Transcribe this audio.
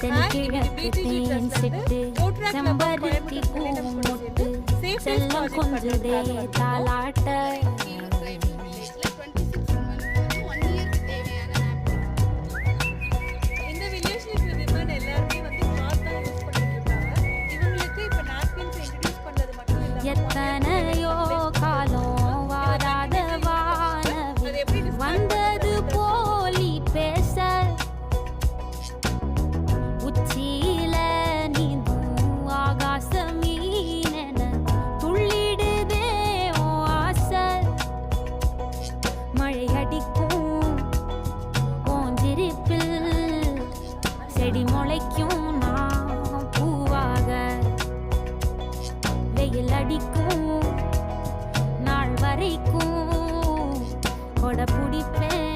தென்கிழக்கு தேன் சிட்டு செம்பருத்தி பூமுட்டு செல்லம் கொஞ்சுதே தாலாட்ட எத்தனையோ காலம் வாராத வானவில் வந்தது போலி பேச உச்சியில நீந்தும் ஆகாச மீனென துள்ளிடுதே ஓ ஆசை மழை அடிக்கும் ஓஞ்சிருப்பில் செடி முளைக்கும் நான் பூவாக வெயில் அடிக்கும் நாள் வரைக்கும் கொடை பிடிப்பேன்